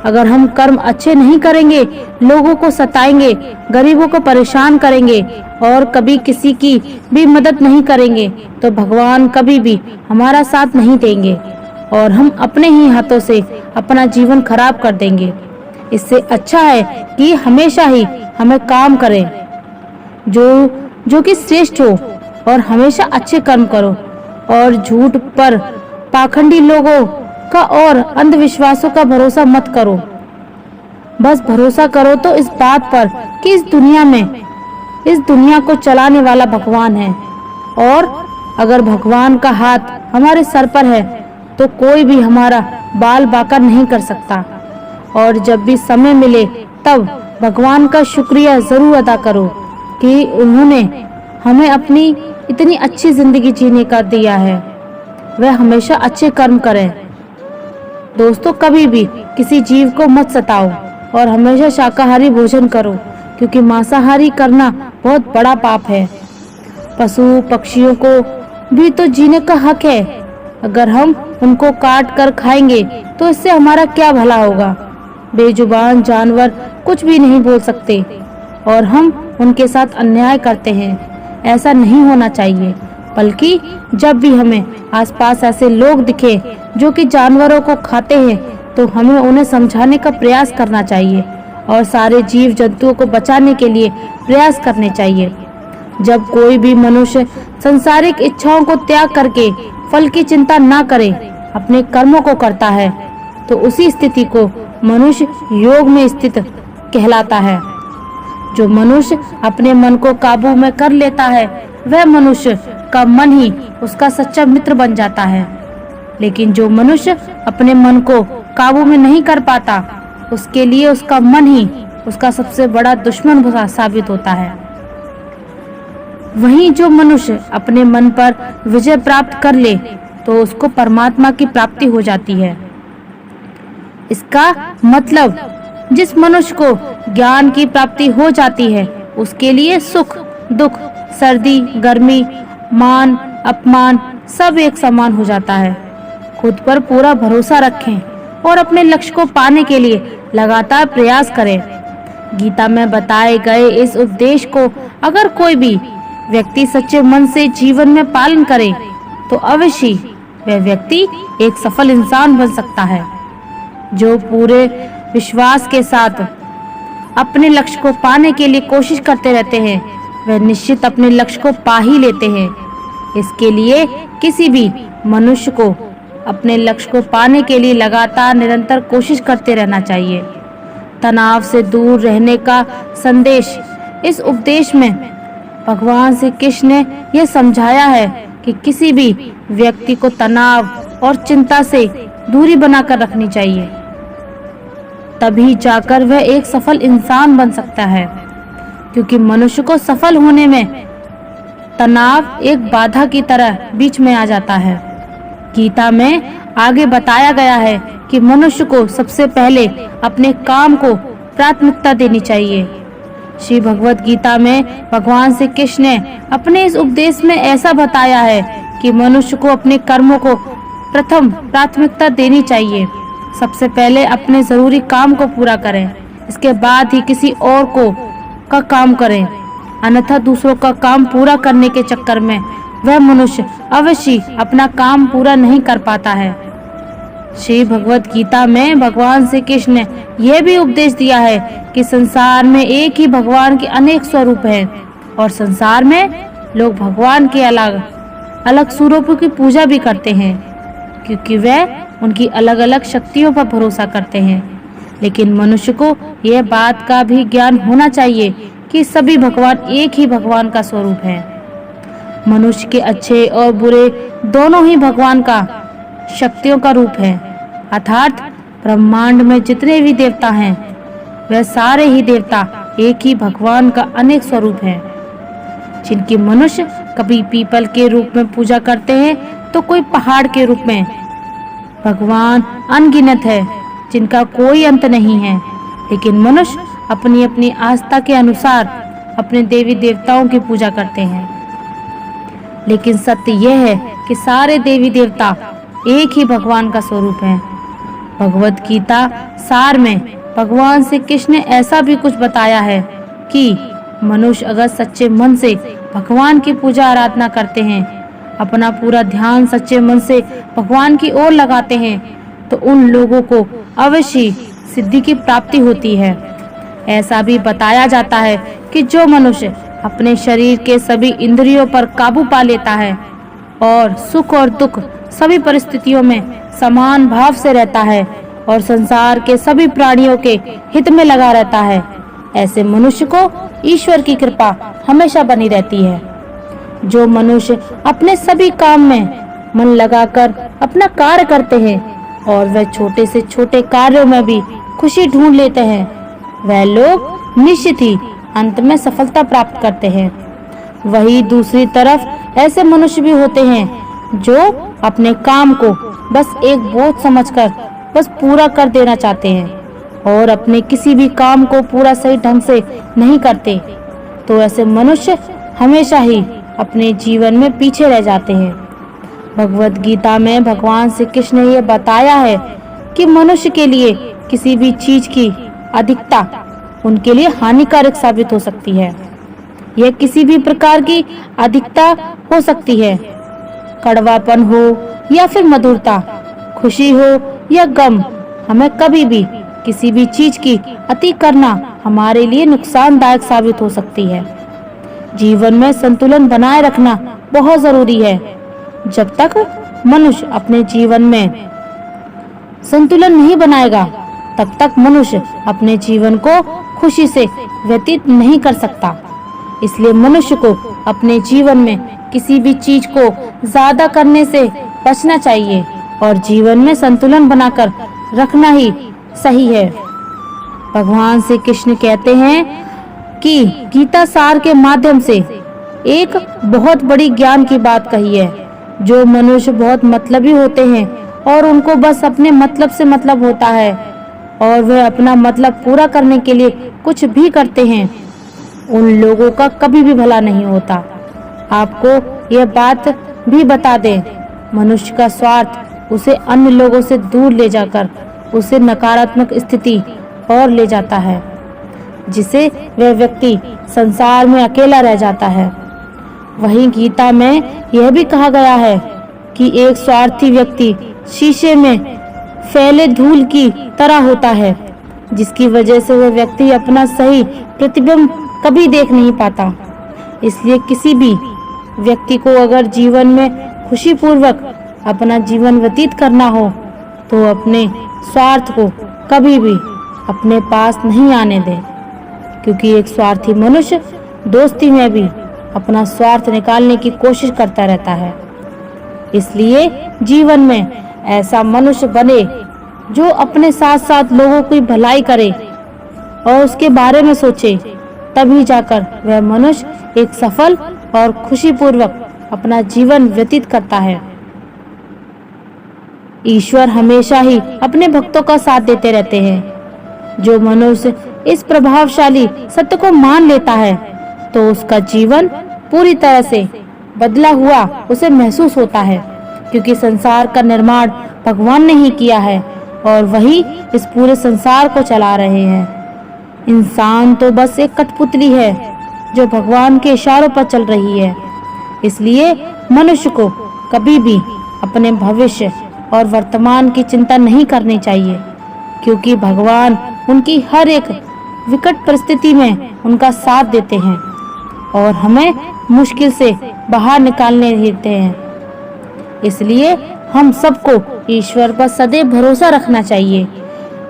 अगर हम कर्म अच्छे नहीं करेंगे, लोगों को सताएंगे, गरीबों को परेशान करेंगे और कभी किसी की भी मदद नहीं करेंगे, तो भगवान कभी भी हमारा साथ नहीं देंगे और हम अपने ही हाथों से अपना जीवन खराब कर देंगे। इससे अच्छा है कि हमेशा ही हमें काम करें जो कि श्रेष्ठ हो, और हमेशा अच्छे कर्म करो और झूठ पर, पाखंडी लोगों का और अंधविश्वासों का भरोसा मत करो। बस भरोसा करो तो इस बात पर कि इस दुनिया को चलाने वाला भगवान है, और अगर भगवान का हाथ हमारे सर पर है तो कोई भी हमारा बाल बांका नहीं कर सकता। और जब भी समय मिले तब भगवान का शुक्रिया जरूर अदा करो कि उन्होंने हमें अपनी इतनी अच्छी जिंदगी जीने का दिया है। वह हमेशा अच्छे कर्म करें। दोस्तों, कभी भी किसी जीव को मत सताओ और हमेशा शाकाहारी भोजन करो, क्योंकि मांसाहारी करना बहुत बड़ा पाप है। पशु पक्षियों को भी तो जीने का हक है। अगर हम उनको काट कर खाएंगे तो इससे हमारा क्या भला होगा? बेजुबान जानवर कुछ भी नहीं बोल सकते और हम उनके साथ अन्याय करते हैं। ऐसा नहीं होना चाहिए, बल्कि जब भी हमें आसपास ऐसे लोग दिखे जो कि जानवरों को खाते हैं, तो हमें उन्हें समझाने का प्रयास करना चाहिए और सारे जीव जंतुओं को बचाने के लिए प्रयास करने चाहिए। जब कोई भी मनुष्य सांसारिक इच्छाओं को त्याग करके फल की चिंता ना करे, अपने कर्मों को करता है, तो उसी स्थिति को मनुष्य योग में स्थित कहलाता है। जो मनुष्य अपने मन को काबू में कर लेता है, वह मनुष्य का मन ही उसका सच्चा मित्र बन जाता है। लेकिन जो मनुष्य अपने मन को काबू में नहीं कर पाता, उसके लिए उसका मन ही उसका सबसे बड़ा दुश्मन साबित होता है। वहीं जो मनुष्य अपने मन पर विजय प्राप्त कर ले, तो उसको परमात्मा की प्राप्ति हो जाती है। इसका मतलब जिस मनुष्य को ज्ञान की प्राप्ति हो जाती है, उसके लिए सुख दुख, सर्दी गर्मी, मान अपमान सब एक समान हो जाता है। खुद पर पूरा भरोसा रखें और अपने लक्ष्य को पाने के लिए लगातार प्रयास करें। गीता में बताए गए इस उपदेश को अगर कोई भी व्यक्ति सच्चे मन से जीवन में पालन करे, तो अवश्य वह व्यक्ति एक सफल इंसान बन सकता है। जो पूरे विश्वास के साथ अपने लक्ष्य को पाने के लिए कोशिश करते रहते हैं, वह निश्चित अपने लक्ष्य को पा ही लेते हैं। इसके लिए किसी भी मनुष्य को अपने लक्ष्य को पाने के लिए लगातार निरंतर कोशिश करते रहना चाहिए। तनाव से दूर रहने का संदेश इस उपदेश में भगवान श्री कृष्ण ने यह समझाया है कि किसी भी व्यक्ति को तनाव और चिंता से दूरी बनाकर रखनी चाहिए, तभी जाकर वह एक सफल इंसान बन सकता है। क्योंकि मनुष्य को सफल होने में तनाव एक बाधा की तरह बीच में आ जाता है। गीता में आगे बताया गया है कि मनुष्य को सबसे पहले अपने काम को प्राथमिकता देनी चाहिए। श्री भगवत गीता में भगवान श्री कृष्ण ने अपने इस उपदेश में ऐसा बताया है कि मनुष्य को अपने कर्मों को प्रथम प्राथमिकता देनी चाहिए। सबसे पहले अपने जरूरी काम को पूरा करें, इसके बाद ही किसी और का काम करें, अन्यथा दूसरों का काम पूरा करने के चक्कर में वह मनुष्य अवश्य अपना काम पूरा नहीं कर पाता है। श्री भगवत गीता में भगवान श्री कृष्ण ने यह भी उपदेश दिया है कि संसार में एक ही भगवान के अनेक स्वरूप हैं और संसार में लोग भगवान के अलग अलग स्वरूपों की पूजा भी करते हैं, क्योंकि वह उनकी अलग अलग शक्तियों पर भरोसा करते हैं। लेकिन मनुष्य को यह बात का भी ज्ञान होना चाहिए कि सभी भगवान एक ही भगवान का स्वरूप है। मनुष्य के अच्छे और बुरे दोनों ही भगवान का शक्तियों का रूप है, अर्थात ब्रह्मांड में जितने भी देवता हैं वह सारे ही देवता एक ही भगवान का अनेक स्वरूप हैं। जिनकी मनुष्य कभी पीपल के रूप में पूजा करते हैं तो कोई पहाड़ के रूप में। भगवान अनगिनत है जिनका कोई अंत नहीं है, लेकिन मनुष्य अपनी अपनी आस्था के अनुसार अपने देवी देवताओं की पूजा करते हैं। लेकिन सत्य यह है कि सारे देवी देवता एक ही भगवान का स्वरूप है। भगवत गीता सार में भगवान श्री कृष्ण ने ऐसा भी कुछ बताया है कि मनुष्य अगर सच्चे मन से भगवान की पूजा आराधना करते हैं, अपना पूरा ध्यान सच्चे मन से भगवान की ओर लगाते हैं, तो उन लोगों को अवश्य सिद्धि की प्राप्ति होती है। ऐसा भी बताया जाता है कि जो मनुष्य अपने शरीर के सभी इंद्रियों पर काबू पा लेता है और सुख और दुख सभी परिस्थितियों में समान भाव से रहता है और संसार के सभी प्राणियों के हित में लगा रहता है, ऐसे मनुष्य को ईश्वर की कृपा हमेशा बनी रहती है। जो मनुष्य अपने सभी काम में मन लगाकर अपना कार्य करते हैं और वह छोटे से छोटे कार्यों में भी खुशी ढूंढ लेते हैं, वह लोग निश्चित ही अंत में सफलता प्राप्त करते हैं। वही दूसरी तरफ ऐसे मनुष्य भी होते हैं जो अपने काम को बस एक बोझ समझकर बस पूरा कर देना चाहते हैं और अपने किसी भी काम को पूरा सही ढंग से नहीं करते, तो ऐसे मनुष्य हमेशा ही अपने जीवन में पीछे रह जाते हैं। भगवत गीता में भगवान श्री कृष्ण ने यह बताया है कि मनुष्य के लिए किसी भी चीज की अधिकता उनके लिए हानिकारक साबित हो सकती है। यह किसी भी प्रकार की अधिकता हो सकती है, कड़वापन हो या फिर मधुरता, खुशी हो या गम। हमें कभी भी किसी भी चीज की अति करना हमारे लिए नुकसानदायक साबित हो सकती है। जीवन में संतुलन बनाए रखना बहुत जरूरी है। जब तक मनुष्य अपने जीवन में संतुलन नहीं बनाएगा, तब तक मनुष्य अपने जीवन को खुशी से व्यतीत नहीं कर सकता। इसलिए मनुष्य को अपने जीवन में किसी भी चीज को ज्यादा करने से बचना चाहिए और जीवन में संतुलन बनाकर रखना ही सही है। भगवान श्री कृष्ण कहते हैं कि गीता सार के माध्यम से एक बहुत बड़ी ज्ञान की बात कही है। जो मनुष्य बहुत मतलबी होते हैं और उनको बस अपने मतलब से मतलब होता है और वह अपना मतलब पूरा करने के लिए कुछ भी करते हैं, उन लोगों का कभी भी भला नहीं होता। आपको यह बात भी बता दें, मनुष्य का स्वार्थ उसे अन्य लोगों से दूर ले जाकर उसे नकारात्मक स्थिति और ले जाता है, जिसे वह व्यक्ति संसार में अकेला रह जाता है। वहीं गीता में यह भी कहा गया है कि एक स्वार्थी व्यक्ति शीशे में फैले धूल की तरह होता है, जिसकी वजह से वह व्यक्ति अपना सही प्रतिबिंब कभी देख नहीं पाता। इसलिए किसी भी व्यक्ति को अगर जीवन में खुशीपूर्वक अपना जीवन व्यतीत करना हो तो अपने स्वार्थ को कभी भी अपने पास नहीं आने दे, क्योंकि एक स्वार्थी मनुष्य दोस्ती में भी अपना स्वार्थ निकालने की कोशिश करता रहता है। इसलिए जीवन में ऐसा मनुष्य बने जो अपने साथ साथ लोगों की भलाई करे और उसके बारे में सोचे तभी जाकर वह मनुष्य एक सफल और खुशीपूर्वक अपना जीवन व्यतीत करता है। ईश्वर हमेशा ही अपने भक्तों का साथ देते रहते हैं। जो मनुष्य इस प्रभावशाली सत्य को मान लेता है तो उसका जीवन पूरी तरह से बदला हुआ उसे महसूस होता है, क्योंकि संसार का निर्माण भगवान ने ही किया है और वही इस पूरे संसार को चला रहे हैं। इंसान तो बस एक कठपुतली है जो भगवान के इशारों पर चल रही है। इसलिए मनुष्य को कभी भी अपने भविष्य और वर्तमान की चिंता नहीं करनी चाहिए, क्योंकि भगवान उनकी हर एक विकट परिस्थिति में उनका साथ देते हैं और हमें मुश्किल से बाहर निकालने देते हैं। इसलिए हम सबको ईश्वर पर सदैव भरोसा रखना चाहिए।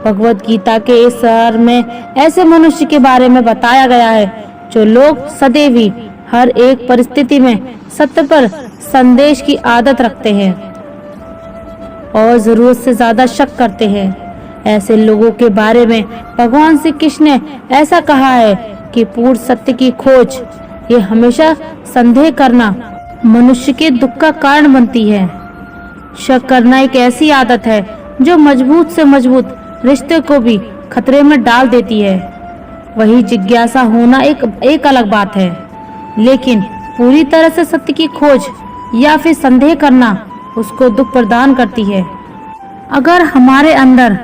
भगवत गीता के इस सार में ऐसे मनुष्य के बारे में बताया गया है जो लोग सदैव ही हर एक परिस्थिति में सत्य पर संदेश की आदत रखते हैं और जरूरत से ज्यादा शक करते हैं। ऐसे लोगों के बारे में भगवान श्री कृष्ण ने ऐसा कहा है कि पूर्ण सत्य की खोज ये हमेशा संदेह करना मनुष्य के दुख का कारण बनती है। शक करना एक ऐसी आदत है जो मजबूत से मजबूत रिश्ते को भी खतरे में डाल देती है। वही जिज्ञासा होना एक अलग बात है, लेकिन पूरी तरह से सत्य की खोज या फिर संदेह करना उसको दुख प्रदान करती है। अगर हमारे अंदर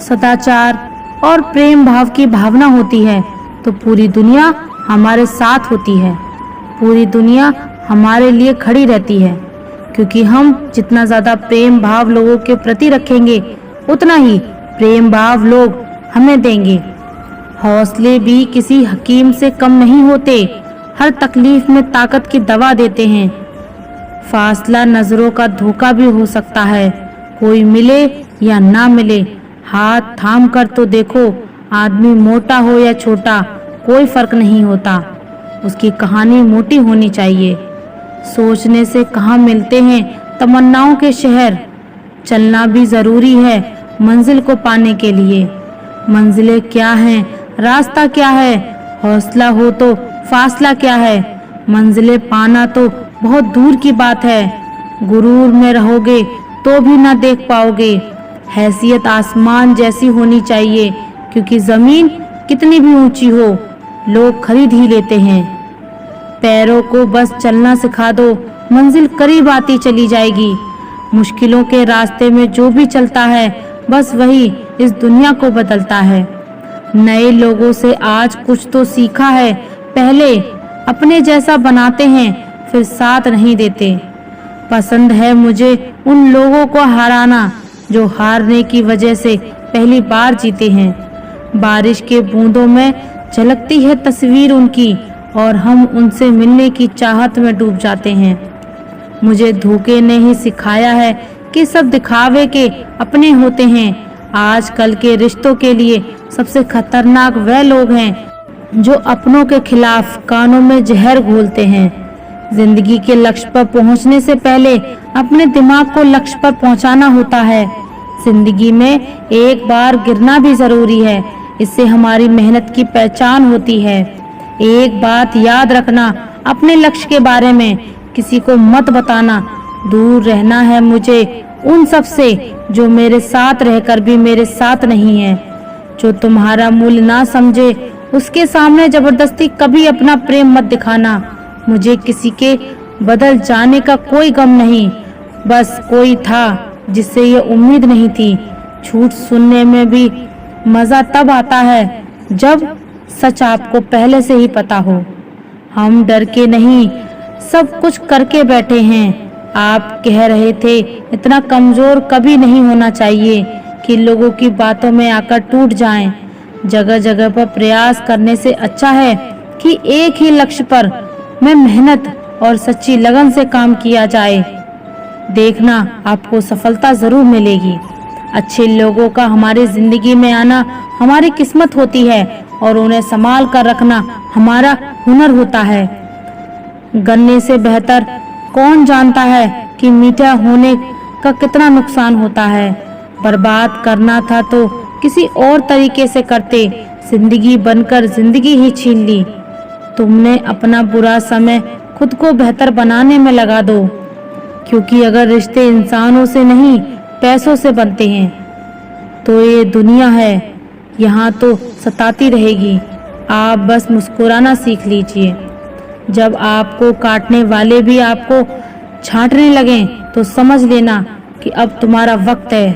सदाचार और प्रेम भाव की भावना होती है तो पूरी दुनिया हमारे साथ होती है, पूरी दुनिया हमारे लिए खड़ी रहती है, क्योंकि हम जितना ज्यादा प्रेम भाव लोगों के प्रति रखेंगे उतना ही प्रेम भाव लोग हमें देंगे। हौसले भी किसी हकीम से कम नहीं होते, हर तकलीफ में ताकत की दवा देते हैं। फासला नजरों का धोखा भी हो सकता है, कोई मिले या ना मिले, हाथ थाम कर तो देखो। आदमी मोटा हो या छोटा कोई फर्क नहीं होता, उसकी कहानी मोटी होनी चाहिए। सोचने से कहाँ मिलते हैं तमन्नाओं के शहर, चलना भी जरूरी है मंजिल को पाने के लिए। मंजिलें क्या हैं, रास्ता क्या है, हौसला हो तो फासला क्या है। मंजिलें पाना तो बहुत दूर की बात है, गुरूर में रहोगे तो भी ना देख पाओगे। हैसियत आसमान जैसी होनी चाहिए, क्योंकि जमीन कितनी भी ऊंची हो लोग खरीद ही लेते हैं। पैरों को बस चलना सिखा दो, मंजिल करीब आती चली जाएगी। मुश्किलों के रास्ते में जो भी चलता है बस वही इस दुनिया को बदलता है। नए लोगों से आज कुछ तो सीखा है, पहले अपने जैसा बनाते हैं फिर साथ नहीं देते। पसंद है मुझे उन लोगों को हराना जो हारने की वजह से पहली बार जीते हैं। बारिश के बूंदों में झलकती है तस्वीर उनकी और हम उनसे मिलने की चाहत में डूब जाते हैं। मुझे धोखे ने ही सिखाया है कि सब दिखावे के अपने होते हैं। आजकल के रिश्तों के लिए सबसे खतरनाक वह लोग हैं जो अपनों के खिलाफ कानों में जहर घोलते हैं। जिंदगी के लक्ष्य पर पहुंचने से पहले अपने दिमाग को लक्ष्य पर पहुंचाना होता है। जिंदगी में एक बार गिरना भी जरूरी है, इससे हमारी मेहनत की पहचान होती है। एक बात याद रखना, अपने लक्ष्य के बारे में किसी को मत बताना। दूर रहना है मुझे उन सब से जो मेरे साथ रहकर भी मेरे साथ नहीं है। जो तुम्हारा मूल्य ना समझे उसके सामने जबरदस्ती कभी अपना प्रेम मत दिखाना। मुझे किसी के बदल जाने का कोई गम नहीं, बस कोई था जिससे ये उम्मीद नहीं थी। झूठ सुनने में भी मजा तब आता है जब सच आपको पहले से ही पता हो। हम डर के नहीं, सब कुछ करके बैठे हैं। आप कह रहे थे इतना कमजोर कभी नहीं होना चाहिए कि लोगों की बातों में आकर टूट जाएं। जगह जगह पर प्रयास करने से अच्छा है कि एक ही लक्ष्य पर में मेहनत और सच्ची लगन से काम किया जाए। देखना आपको सफलता जरूर मिलेगी। अच्छे लोगों का हमारी जिंदगी में आना हमारी किस्मत होती है और उन्हें संभाल कर रखना हमारा हुनर होता है। गन्ने से बेहतर कौन जानता है कि मीठा होने का कितना नुकसान होता है। बर्बाद करना था तो किसी और तरीके से करते, जिंदगी बनकर जिंदगी ही छीन ली। तुमने अपना बुरा समय खुद को बेहतर बनाने में लगा दो, क्योंकि अगर रिश्ते इंसानों से नहीं पैसों से बनते हैं तो ये दुनिया है यहाँ तो सताती रहेगी। आप बस मुस्कुराना सीख लीजिए। जब आपको काटने वाले भी आपको छांटने लगें तो समझ लेना कि अब तुम्हारा वक्त है।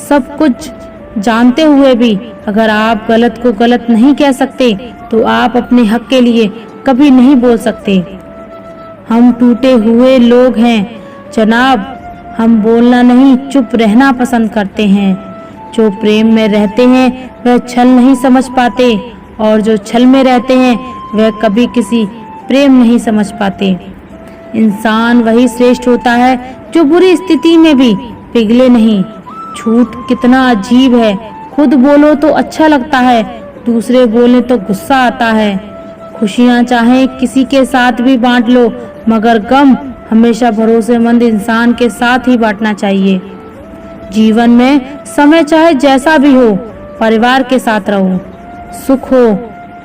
सब कुछ जानते हुए भी अगर आप गलत को गलत नहीं कह सकते तो आप अपने हक के लिए कभी नहीं बोल सकते। हम टूटे हुए लोग हैं जनाब, हम बोलना नहीं चुप रहना पसंद करते हैं। जो प्रेम में रहते हैं वह छल नहीं समझ पाते और जो छल में रहते हैं वह कभी किसी प्रेम नहीं समझ पाते। इंसान वही श्रेष्ठ होता है जो बुरी स्थिति में भी पिघले नहीं। झूठ कितना अजीब है, खुद बोलो तो अच्छा लगता है, दूसरे बोले तो गुस्सा आता है। खुशियां चाहे किसी के साथ भी बांट लो, मगर गम हमेशा भरोसेमंद इंसान के साथ ही बांटना चाहिए। जीवन में समय चाहे जैसा भी हो, परिवार के साथ रहो। सुख हो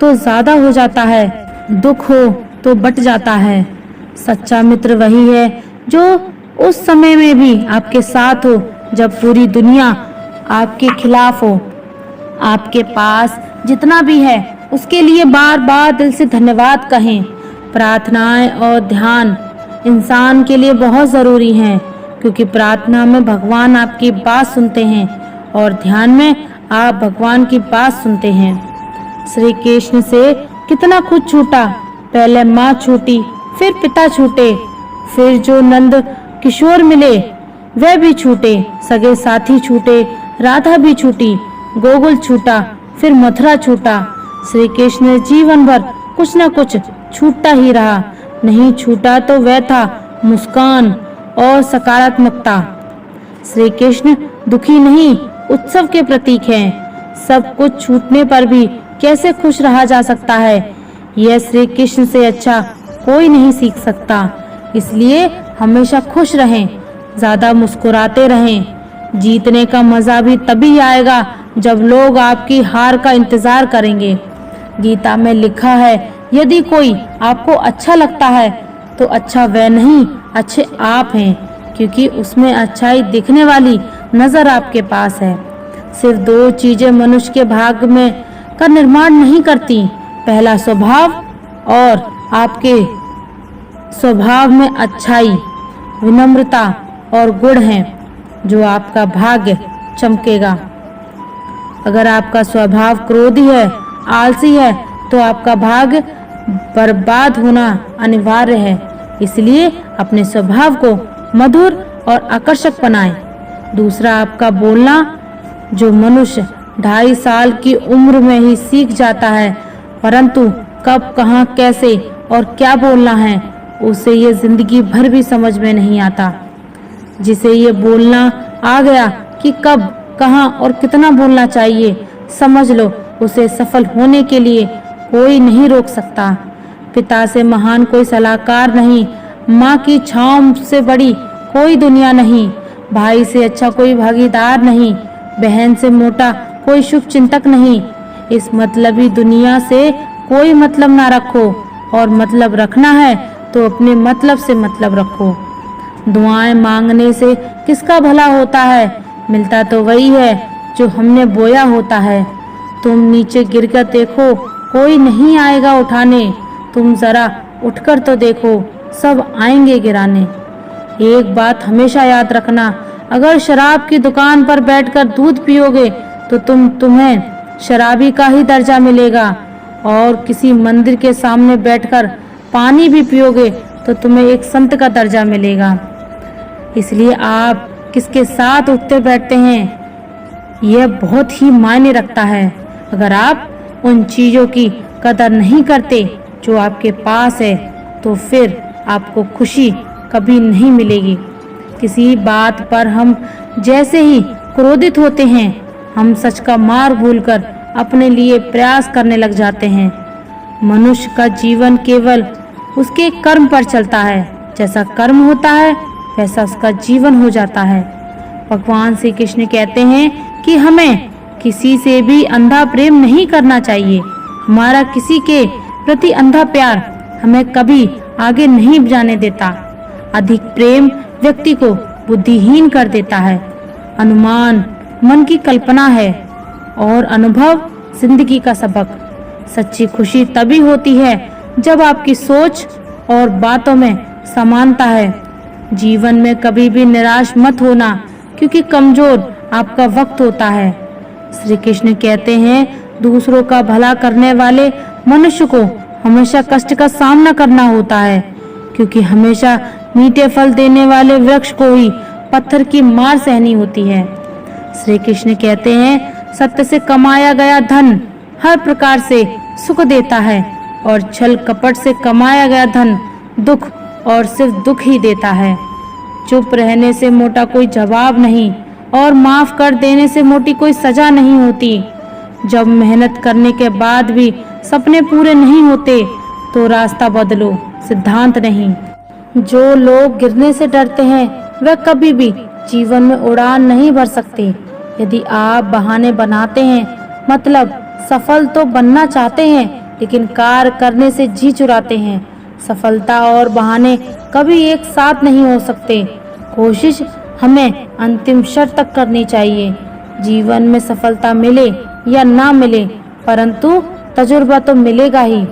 तो ज्यादा हो जाता है, दुख हो तो बट जाता है। सच्चा मित्र वही है जो उस समय में भी आपके साथ हो जब पूरी दुनिया आपके खिलाफ हो। आपके पास जितना भी है उसके लिए बार बार दिल से धन्यवाद कहें। प्रार्थनाएं और ध्यान इंसान के लिए बहुत ज़रूरी हैं, क्योंकि प्रार्थना में भगवान आपकी बात सुनते हैं और ध्यान में आप भगवान की बात सुनते हैं। श्री कृष्ण से कितना कुछ छूटा, पहले माँ छूटी, फिर पिता छूटे, फिर जो नंद किशोर मिले वह भी छूटे, सगे साथी छूटे, राधा भी छूटी, गोकुल छूटा, फिर मथुरा छूटा। श्री कृष्ण जीवन भर कुछ न कुछ छूटता ही रहा। नहीं छूटा तो वह था मुस्कान और सकारात्मकता। श्री कृष्ण दुखी नहीं, उत्सव के प्रतीक हैं। सब कुछ छूटने पर भी कैसे खुश रहा जा सकता है, यह श्री कृष्ण से अच्छा कोई नहीं सीख सकता। इसलिए हमेशा खुश रहें, ज्यादा मुस्कुराते रहें। जीतने का मजा भी तभी आएगा जब लोग आपकी हार का इंतजार करेंगे। गीता में लिखा है, यदि कोई आपको अच्छा लगता है तो अच्छा वह नहीं, अच्छे आप हैं, क्योंकि उसमें अच्छाई दिखने वाली नजर आपके पास है। सिर्फ दो चीजें मनुष्य के भाग्य में का निर्माण नहीं करती, पहला स्वभाव और आपके स्वभाव में अच्छाई, विनम्रता और गुण हैं जो आपका भाग्य चमकेगा। अगर आपका स्वभाव क्रोधी है, आलसी है, तो आपका भाग्य बर्बाद होना अनिवार्य है। इसलिए अपने स्वभाव को मधुर और आकर्षक बनाएं। दूसरा, आपका बोलना, जो मनुष्य 2.5 साल की उम्र में ही सीख जाता है, परंतु कब, कहाँ, कैसे और क्या बोलना है उसे ये जिंदगी भर भी समझ में नहीं आता। जिसे ये बोलना आ गया कि कब, कहाँ और कितना बोलना चाहिए, समझ लो उसे सफल होने के लिए कोई नहीं रोक सकता। पिता से महान कोई सलाहकार नहीं, माँ की छाँव से बड़ी कोई दुनिया नहीं, भाई से अच्छा कोई भागीदार नहीं, बहन से मोटा कोई शुभ चिंतक नहीं। इस मतलबी दुनिया से कोई मतलब ना रखो, और मतलब रखना है तो अपने मतलब से मतलब रखो। दुआएं मांगने से किसका भला होता है, मिलता तो वही है जो हमने बोया होता है। तुम नीचे गिरकर देखो, कोई नहीं आएगा उठाने, तुम जरा उठकर तो देखो, सब आएंगे गिराने। एक बात हमेशा याद रखना, अगर शराब की दुकान पर बैठकर दूध पियोगे तो तुम्हें शराबी का ही दर्जा मिलेगा, और किसी मंदिर के सामने बैठकर पानी भी पियोगे तो तुम्हें एक संत का दर्जा मिलेगा। इसलिए आप किसके साथ उठते बैठते हैं यह बहुत ही मायने रखता है। अगर आप उन चीजों की कदर नहीं करते जो आपके पास है तो फिर आपको खुशी कभी नहीं मिलेगी। किसी बात पर हम जैसे ही क्रोधित होते हैं, हम सच का मार्ग भूलकर अपने लिए प्रयास करने लग जाते हैं। मनुष्य का जीवन केवल उसके कर्म पर चलता है, जैसा कर्म होता है वैसा उसका जीवन हो जाता है। भगवान श्री कृष्ण कहते हैं कि हमें किसी से भी अंधा प्रेम नहीं करना चाहिए। हमारा किसी के प्रति अंधा प्यार हमें कभी आगे नहीं जाने देता। अधिक प्रेम व्यक्ति को बुद्धिहीन कर देता है। अनुमान मन की कल्पना है और अनुभव जिंदगी का सबक। सच्ची खुशी तभी होती है जब आपकी सोच और बातों में समानता है। जीवन में कभी भी निराश मत होना, क्योंकि कमजोर आपका वक्त होता है। श्री कृष्ण कहते हैं, दूसरों का भला करने वाले मनुष्य को हमेशा कष्ट का सामना करना होता है, क्योंकि हमेशा मीठे फल देने वाले वृक्ष को ही पत्थर की मार सहनी होती है। श्री कृष्ण कहते हैं, सत्य से कमाया गया धन हर प्रकार से सुख देता है और छल कपट से कमाया गया धन दुख और सिर्फ दुख ही देता है। चुप रहने से मोटा कोई जवाब नहीं और माफ कर देने से मोटी कोई सजा नहीं होती। जब मेहनत करने के बाद भी सपने पूरे नहीं होते तो रास्ता बदलो, सिद्धांत नहीं। जो लोग गिरने से डरते हैं वह कभी भी जीवन में उड़ान नहीं भर सकते। यदि आप बहाने बनाते हैं, मतलब सफल तो बनना चाहते हैं लेकिन कार्य करने से जी चुराते हैं। सफलता और बहाने कभी एक साथ नहीं हो सकते। कोशिश हमें अंतिम क्षण तक करनी चाहिए। जीवन में सफलता मिले या ना मिले, परंतु तजुर्बा तो मिलेगा ही।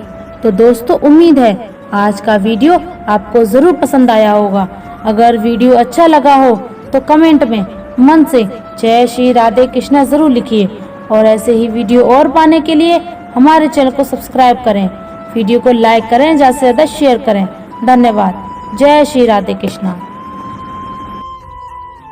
तो दोस्तों, उम्मीद है आज का वीडियो आपको जरूर पसंद आया होगा। अगर वीडियो अच्छा लगा हो तो कमेंट में मन से जय श्री राधे कृष्णा जरूर लिखिए और ऐसे ही वीडियो और पाने के लिए हमारे चैनल को सब्सक्राइब करें। वीडियो को लाइक करें, ज़्यादा से ज़्यादा शेयर करें। धन्यवाद। जय श्री राधे कृष्णा।